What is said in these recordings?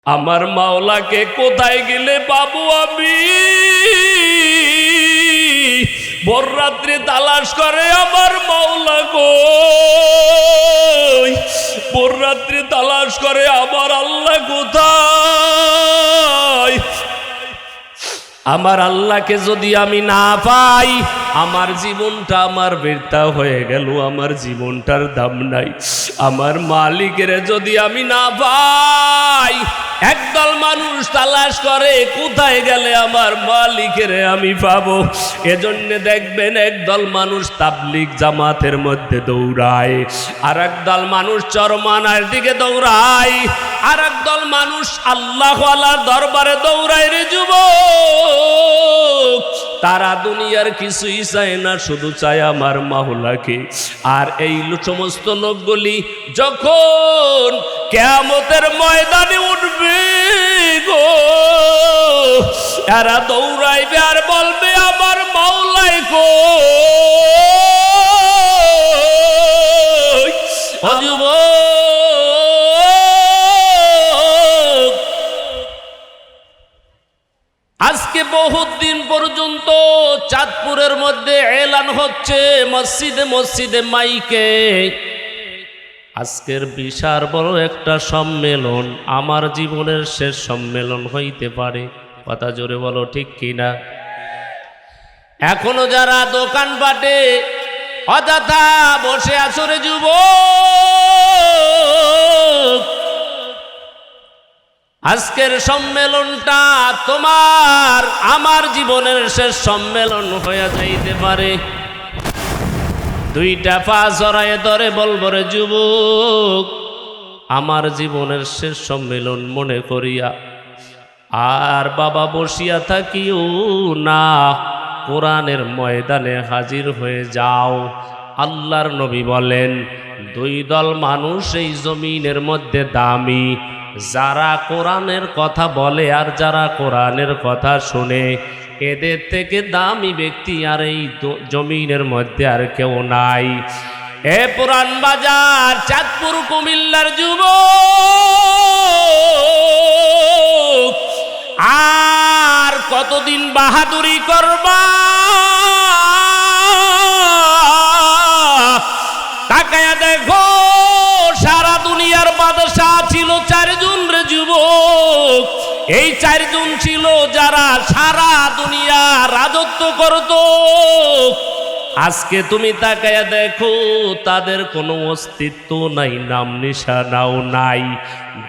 আমার মাওলাকে কোথায় গেলে পাবো আমি? ভোর রাত্রে তালাশ করে আমার মাওলা কই? ভোর রাত্রে তালাশ করে আমার আল্লাহ কোথায়? আমার আল্লাহকে যদি আমি না পাই, আমার জীবনটা আমার বৃথা হয়ে গেল, আমার জীবনটার দাম নাই। আমার মালিকের যদি আমি না পাই, একদল মানুষ তালাশ করে কোথায় গেলে আমার মালিকের আমি পাবো। এজন্য দেখবেন একদল মানুষ তাবলীগ জামাতের মধ্যে দৌড়ায়, আর একদল মানুষ চরমানার দিকে দৌড়ায়, আর একদল মানুষ আল্লাহওয়ালার দরবারে দৌড়ায় রে যুবক। তারা দুনিয়ার কিছুই চায় না, শুধু চায় আমার মাওলাকে। আর এই সমস্ত লোকগুলি যখন কিয়ামতের ময়দানে উঠবে গো, এরা দৌড়াইবে আর বলবে আমার মাওলাই কই? ও যুবক, আজকে বহুত দিন পর্যন্ত চাঁদপুরের মধ্যে এলান হচ্ছে মসজিদে মসজিদে মাইকে, আজকের বিশাল বড় একটা সম্মেলন আমার জীবনের শেষ সম্মেলন হইতে পারে। কথা জোরে বলো ঠিক কিনা? এখনো যারা দোকান পাটে অযথা বসে আছো রে যুবক, আজকের সম্মেলনটা তোমার আমার জীবনের শেষ সম্মেলন হয়ে যাইতে পারে। দুইটা পা জড়ায় ধরে বলবো রে যুবক, আমার জীবনের শেষ সম্মেলন মনে করিয়া আর বাবা বসিয়া থাকিও না, কোরআনের ময়দানে হাজির হয়ে যাও। আল্লাহর নবী বলেন, দুই দল মানুষ এই জমিনের মধ্যে দামি, যারা কোরআনের কথা বলে আর যারা কোরআনের কথা শুনে। এদের থেকে দামি ব্যক্তি আর এই জমিনের মধ্যে আর কেউ নাই। এ পুরান বাজার চাঁদপুর কুমিল্লার যুবক, আর কতদিন বাহাদুরি করবা? তাকায়া দেখো, সারা দুনিয়ার বাদশা ছিল চারজন রে যুবক। এই চারজন ছিল যারা সারা দুনিয়া রাজত্ব করত। আজকে তুমি তাকায়া দেখো, তাদের কোনো অস্তিত্ব নাই, নাম নিশানাও নাই।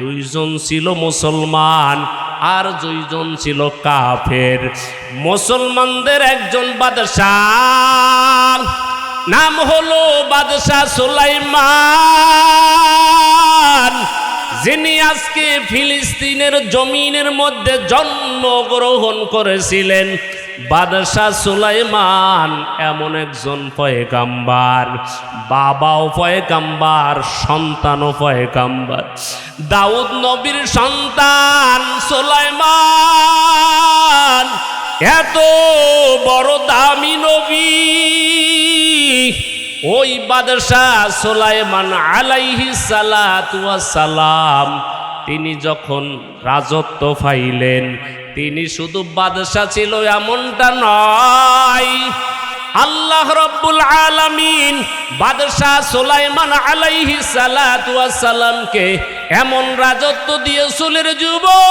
দুইজন ছিল মুসলমান আর দুইজন ছিল কাফের। মুসলমানদের একজন বাদশাহ, নাম হলো বাদশাহ সুলাইমান, যিনি আজকে ফিলিস্তিনের জমিনের মধ্যে জন্মগ্রহণ করেছিলেন। বাদশাহ সুলাইমান এমন একজন পয়গাম্বার, বাবাও পয়গাম্বার, সন্তানও পয়গাম্বার। দাউদ নবীর সন্তান সুলাইমান এত বড় দামি নবী। ওই বাদশাহ সুলাইমান আলাইহিস সালাতু ওয়াস সালাম, তিনি যখন রাজত্ব পাইলেন, তিনি শুধু বাদশাহ ছিল এমনটা নয়। আল্লাহ রব্বুল আলামিন বাদশাহ সুলাইমান আলাইহিস সালাতু ওয়াস সালামকে এমন রাজত্ব দিয়েছিলেন যুবক।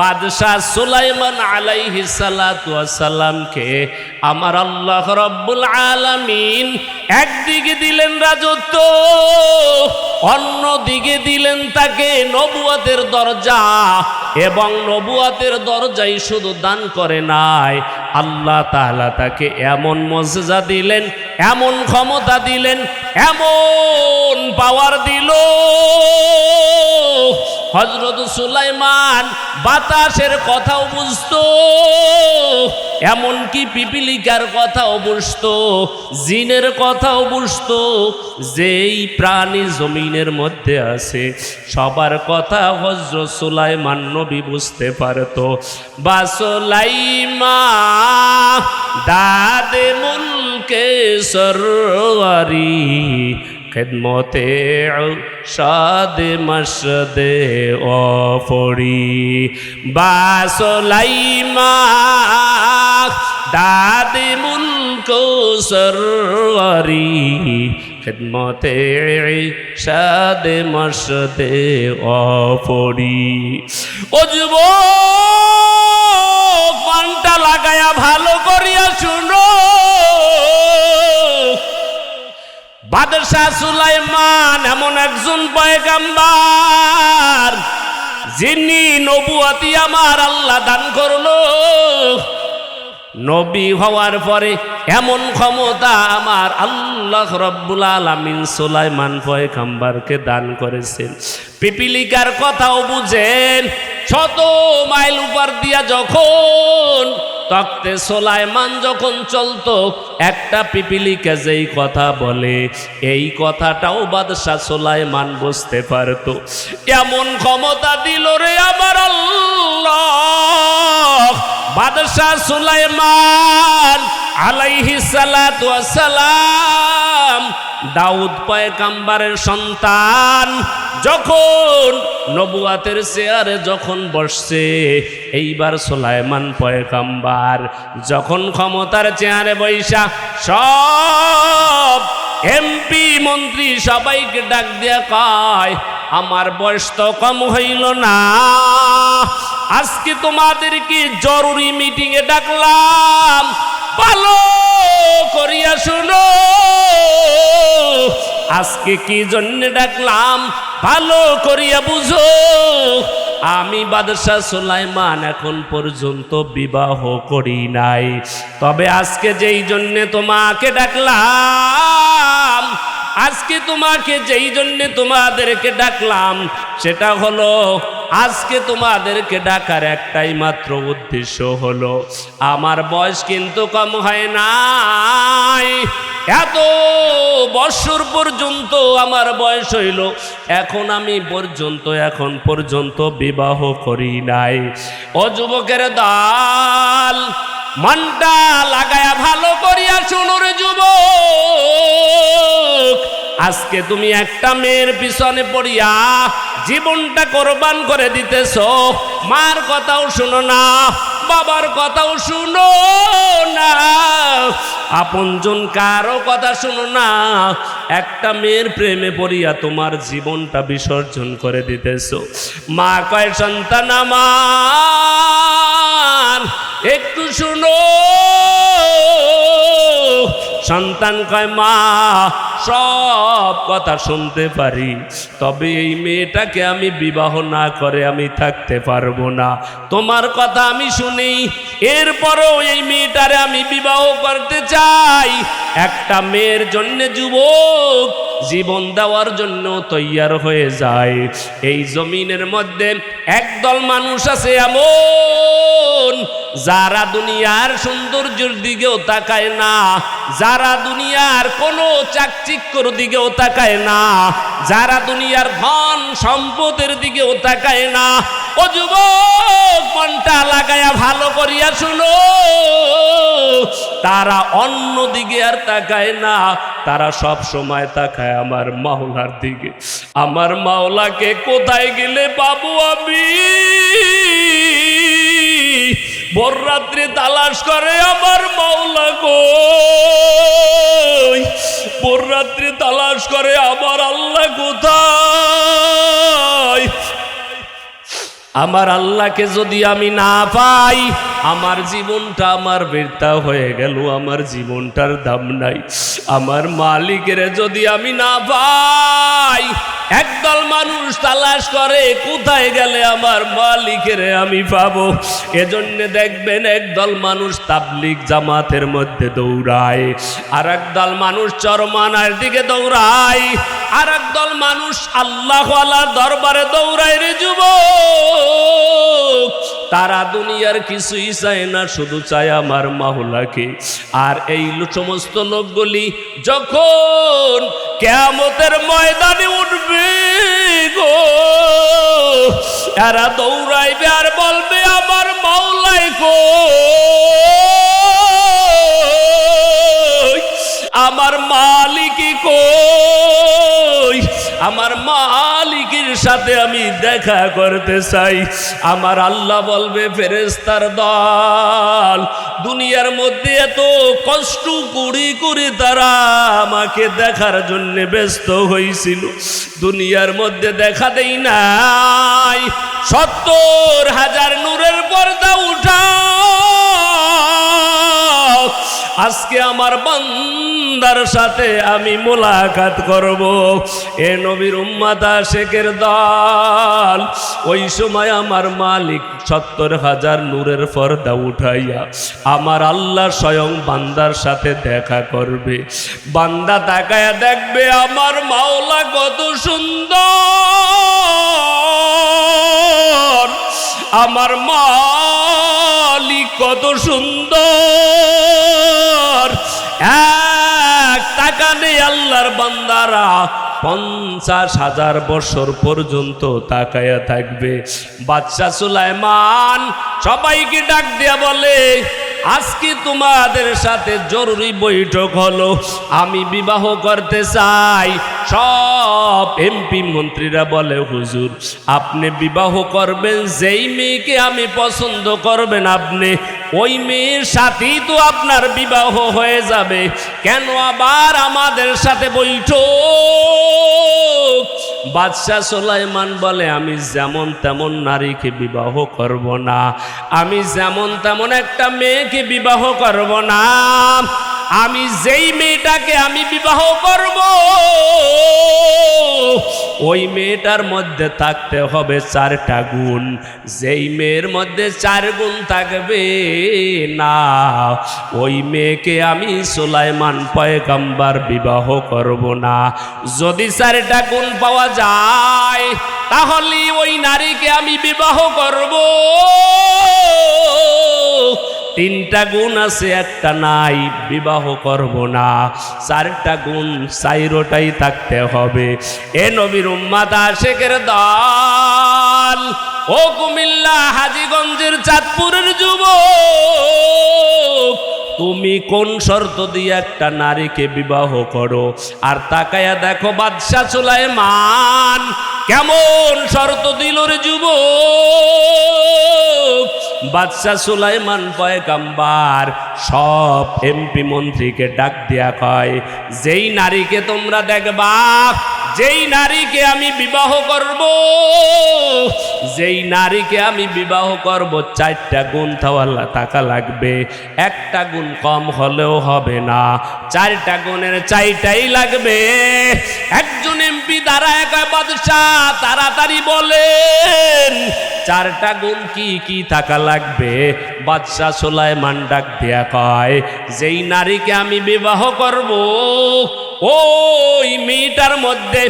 বাদশাহ সুলাইমান আলাইহিস সালাতু ওয়াস সালামকে আমার আল্লাহ রব্বুল আলামিন একদিকে দিলেন রাজত্ব, অন্যদিকে দিলেন তাকে নবুয়তের দরজা। এবং নবুয়তের দরজাই শুধু দান করে নাই, আল্লাহ তাআলা তাকে এমন মর্যাদা দিলেন, এমন ক্ষমতা দিলেন, এমন পাওয়ার দিল। হযরত সুলাইমান বাতাসের কথাও বুঝতো, এমনকি পিপিলিকার কথাও বুঝতো, জিনের কথাও বুঝতো। যেই প্রাণী জমিনের মধ্যে আছে সবার কথা হযরত সুলাইমান নবী বুঝতে পারতো। বা সুলাইমান দাদে মুলকে সরওয়ারি খিদমতে সাদে মসদে অফরি বা সুলাইমা দাদে মুলক সরওয়ারি খিদমতে সাদে মসদে অফরি। ও যুবক, কানটা লাগায়া ভালো করিয়া শুনো, বাদশাহ সুলাইমান এমন একজন পয়গম্বর যিনি নবুয়তি আমার আল্লাহ দান করলো। নবী হওয়ার পরে এমন ক্ষমতা আমার আল্লাহ রব্বুল আলামিন সুলাইমান পয়গম্বরকে দান করেছেন। পিপিলিকার কথাও বুঝেন, 100 মাইল উপর দিয়া যখন তখতে সুলাইমান যখন চলতো, একটা পিপিলিকা যেই কথা বলে এই কথাটাও বাদশাহ সুলাইমান বুঝতে পারত। এমন ক্ষমতা দিল রে আমার আল্লাহ বাদশাহ সুলাইমান আলাইহিস সালাতু ওয়াস সালাম, দাউদ পয়গম্বরের সন্তান, যখন নবুয়াতের চেয়ারে যখন বসছে, এইবার সুলাইমান পয়গম্বর যখন ক্ষমতার চেয়ারে বৈশা সব এমপি মন্ত্রী সবাইকে ডাক দিয়া কয়, আমার বয়স তো কম হইল না, আজকে তোমাদেরকে জরুরি মিটিংয়ে ডাকলাম, ভালো করিয়া শুনো, আজকে কি জন্য ডাকলাম ভালো করিয়া বুঝো। আমি বাদশাহ সুলাইমান এখন পর্যন্ত বিবাহ করি নাই, তবে আজকে যেই জন্য তোমাকে ডাকলাম, আজকে তোমাকে যেই জন্য তোমাদেরকে ডাকলাম সেটা হলো, আজকে তোমাদেরকে ডাকার একটাই মাত্র উদ্দেশ্য হলো, আমার বয়স কিন্তু কম হয় নাই, এত বছর পর্যন্ত আমার বয়স হইল, এখন পর্যন্ত বিবাহ করি নাই। ও যুবকের দল, মনটা লাগায়া ভালো করিয়া শুনো রে যুবক, আজকে তুমি একটা মেয়ের পিছনে পড়িয়া জীবনটা কোরবান করে দিতেছ, মার কথাও শুনো না, বাবার কথাও শুনো না, আপনজন কারো কথা শুনো না, একটা মেয়ের প্রেমে পড়িয়া তোমার জীবনটা বিসর্জন করে দিতেছ। মা কয়, সন্তান আমার একটু শুনো, সন্তান কয়, মা সব কথা শুনতে পারি, তবে এই মেয়েটাকে আমি বিবাহ না করে আমি থাকতে পারবো না, তোমার কথা আমি শুনি, এরপরও এই মেয়েটারে আমি বিবাহ করতে চাই। একটা মেয়ের জন্য যুবক জীবন দেওয়ার জন্য তৈয়ার হয়ে যায়। এই জমিনের মধ্যে একদল মানুষ আছে এমন, যারা দুনিয়ার সৌন্দর্যের দিকেও তাকায় না, যারা দুনিয়ার কোনো চাকচিক্যর দিকেও তাকায় না, যারা দুনিয়ার ধন সম্পদের দিকেও তাকায় না। ও যুবক, মনটা লাগায়া ভালো করিয়া শুনো, তারা অন্য দিকে আর তাকায় না, তারা সব সময় তাকায় আমার মাওলার দিকে। আমার মাওলাকে কোথায় গেলে পাবো আমি? ভোর রাত্রে তালাশ করে আমার মাওলা কই, ভোর রাত্রে তালাশ করে আমার আল্লাহ কোথায়। আমার আল্লাহকে যদি আমি না পাই, আমার জীবনটা আমার বৃথা হয়ে গেল, আমার জীবনটার দাম নাই। আমার মালিকের যদি আমি না পাই, একদল মানুষ তালাশ করে কোথায় গেলে আমার মালিকের আমি পাবো। এজন্য দেখবেন একদল মানুষ তাবলিগ জামাতের মধ্যে দৌড়ায়, আর একদল মানুষ চরমানার দিকে দৌড়ায়, আর একদল মানুষ আল্লাহওয়ালার দরবারে দৌড়ায় রে যুবক। তারা দুনিয়ার কিছুই চায় না, শুধু চায় আমার মাওলাকে। আর এই সমস্ত লোকগুলি যখন কিয়ামতের ময়দানে উঠবে গো, এরা দৌড়াইবে আর বলবে আমার মাওলাই কই, আমার মালিক কই। আমার মালিকের সাথে আমি দেখা করতে চাই। আমার আল্লাহ বলবে, ফেরেশতার দল, দুনিয়ার মধ্যে এত কষ্ট করে করে তারা আমাকে দেখার জন্য ব্যস্ত হয়েছিল, দুনিয়ার মধ্যে দেখা দেই নাই। 70,000 নূরের পর্দা উঠাও, আজকে আমার বান্দার সাথে আমি মোলাকাত করব। এ নবীর উম্মত আশিকের দল, ওই সময় আমার মালিক 70,000 নূরের পর্দা উঠাইয়া আমার আল্লাহ স্বয়ং বান্দার সাথে দেখা করবে। বান্দা তাকায়া দেখবে আমার মাওলা কত সুন্দর, আমার মালিক কত সুন্দর। এক তাকানে আল্লাহর বান্দারা 50,000 বছর পর্যন্ত তাকায়া থাকবে। বাদশা সুলাইমান সবাইকে ডাক দিয়া বলে, আজকে তোমাদের সাথে জরুরি বৈঠক হলো, আমি বিবাহ করতে চাই। সব এমপি মন্ত্রীরা বলে, হুজুর আপনি বিবাহ করবেন যেই মেয়েকে আমি পছন্দ করবেন, আপনি ওই মেয়ের সাথেই তো আপনার বিবাহ হয়ে যাবে, কেন আবার আমাদের সাথে বৈঠক? বাদশা সুলাইমান বলে, আমি যেমন তেমন নারীকে বিবাহ করব না, আমি যেমন তেমন একটা মেয়েকে বিবাহ করব না, আমি যেই মেয়েটাকে আমি বিবাহ করব ওই মেয়েটার মধ্যে থাকতে হবে 4টা গুণ। যেই মেয়ের মধ্যে 4 গুণ থাকবে না, ওই মেয়েকে আমি সুলাইমান পয়গম্বর বিবাহ করব না। যদি 4টা গুণ পাওয়া যায় তাহলে ওই নারীকে আমি বিবাহ করব। 3টা গুণ আছে, একটা নাই, বিবাহ করব না। 4টা গুণ 4টাই থাকতে হবে। এ নবীর উম্মত আশিকের দল, ও কুমিল্লা হাজীগঞ্জের চাঁদপুরের যুবক, তুমি কোন শর্ত দিয়ে একটা নারীকে বিবাহ করো? আর তাকায়া দেখো বাদশা সুলাইমান কেমন শর্ত দিল রে যুবক। বাদশা সুলাইমান পয়গম্বর সব এমপি মন্ত্রীকে ডাক দিয়া কয়, যেই নারীকে তোমরা দেখবা, যেই নারীকে আমি বিবাহ করব, যেই নারীকে আমি বিবাহ করব, 4টা গুণ থাকা লাগবে, 1টা গুণ কম হলেও হবে না, 4টা গুণের 4টাই লাগবে। একজন এমপি দাঁড়ায় কয়, বাদশাহ তাড়াতাড়ি বলেন 4টা গুণ কি কি থাকা লাগবে? বাদশা সুলাইমান ডাক দিয়া কয়, যেই নারীকে আমি বিবাহ করব ওই মেয়েটার মধ্যে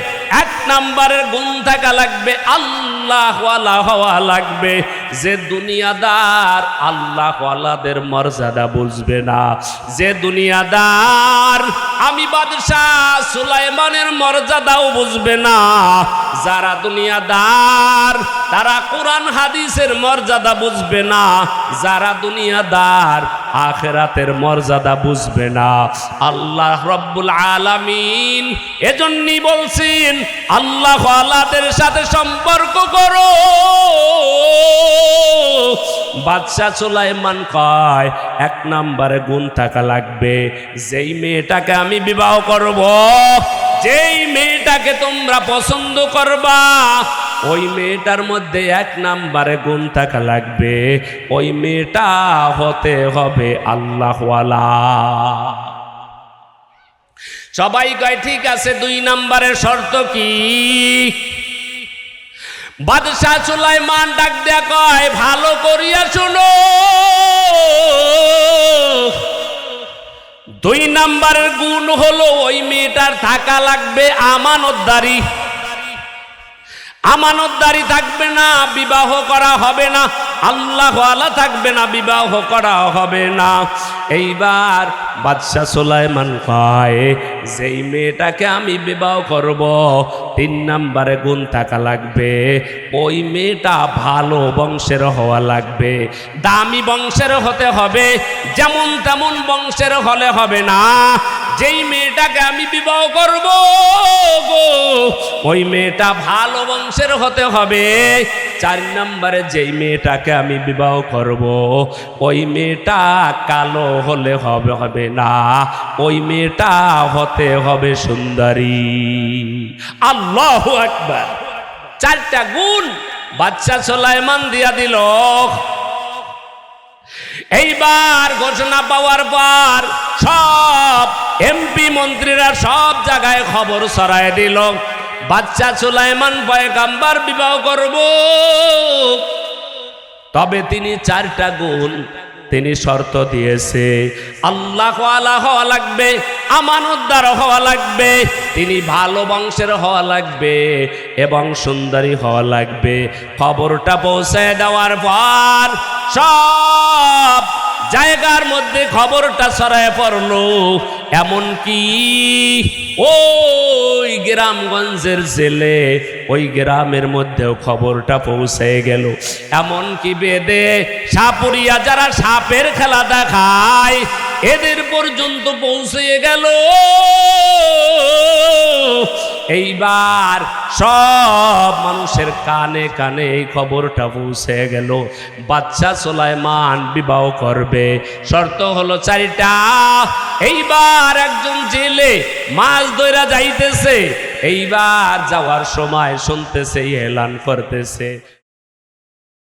1 নম্বরের গুণ থাকা লাগবে, আল্লাহওয়ালা হওয়া লাগবে। যে দুনিয়াদার আল্লাহওয়ালাদের মর্যাদা বুঝবে না, যে দুনিয়াদার আমি বাদশাহ সুলাইমানের মর্যাদাও বুঝবে না, যারা দুনিয়াদার তারা কোরআন হাদিসের মর্যাদা বুঝবে না, যারা দুনিয়াদার আখিরাতের মর্যাদা বুঝবে না। আল্লাহ রব্বুল আলামিন এজন্যই বলছেন, আল্লাহ ওয়ালাদের সাথে সম্পর্ক করো। বাদশা সুলাইমান কয়, 1 নম্বরে গুণ থাকা লাগবে, যেই মেয়েটাকে আমি বিবাহ করব, যেই মেয়েটাকে তোমরা পছন্দ করবা, ওই মেয়েটার মধ্যে 1 নম্বরে গুণ থাকা লাগবে, ওই মেয়েটা হতে হবে আল্লাহওয়ালা। সবাই কয় ঠিক আছে, 2 নম্বরের শর্ত কি? বাদশা সুলাইমান ডাক দেয়া কয়, ভালো করিয়া শুনো, 2 নম্বরের গুণ হলো ওই মেয়েটার থাকা লাগবে আমানতদারি। আমানতদারি থাকবে না, বিবাহ করা হবে না, আল্লাহওয়ালা থাকবে না, বিবাহ করা হবে না। এইবার বাদশা সুলাইমান কয়, যেই মেয়েটাকে আমি বিবাহ করব 3 নম্বরে গুণ থাকা লাগবে, ওই মেয়েটা ভালো বংশের হওয়া লাগবে, দামি বংশের হতে হবে। যেমন তেমন বংশের হলে হবে না। যেই মেয়েটাকে আমি বিবাহ করব ওই মেয়েটা ভালো বংশের হতে হবে। 4 নম্বরে যেই মেয়েটাকে আমি বিবাহ করব ওই মেয়েটা কালো হলে হবে না, ওই মেয়েটা হতে হবে সুন্দরী। আল্লাহু আকবার। 4টা গুণ বাচ্চা সুলাইমান দিয়া দিল। এইবার ঘোষণা পাওয়ার পর সব এমপি মন্ত্রীরা সব জায়গায় খবর ছড়ায় দিল, বাচ্চা সুলাইমান পয়গাম্বার বিবাহ করব। তবে তিনি 4টা গুণ তিনি শর্ত দিয়েছে। আল্লাহ ওয়ালা হওয়া লাগবে, আমানতদার হওয়া লাগবে, তিনি ভালো বংশের হওয়া লাগবে এবং সুন্দরী হওয়া লাগবে। খবরটা পৌঁছে দেওয়ার পর সব জায়গার মধ্যে খবরটা ছড়ায় পড়লো। এমনকি ওই গ্রামগঞ্জের জেলে ওই গ্রামের মধ্যেও খবরটা পৌঁছে গেল। এমনকি বেদে সাপুরিয়া যারা সাপের খেলা দেখায় এদের পর্যন্ত পৌঁছে গেল। এইবার সব মানুষের কানে কানে এই খবরটা পৌঁছে গেল, বাচ্চা সুলাইমান বিবাহ করবে। শর্ত হলো 4টা। এইবার একজন জেলে মাছ ধইরা যাইতেছে, এইবার যাওয়ার সময় শুনতেছে এলান করতেছে,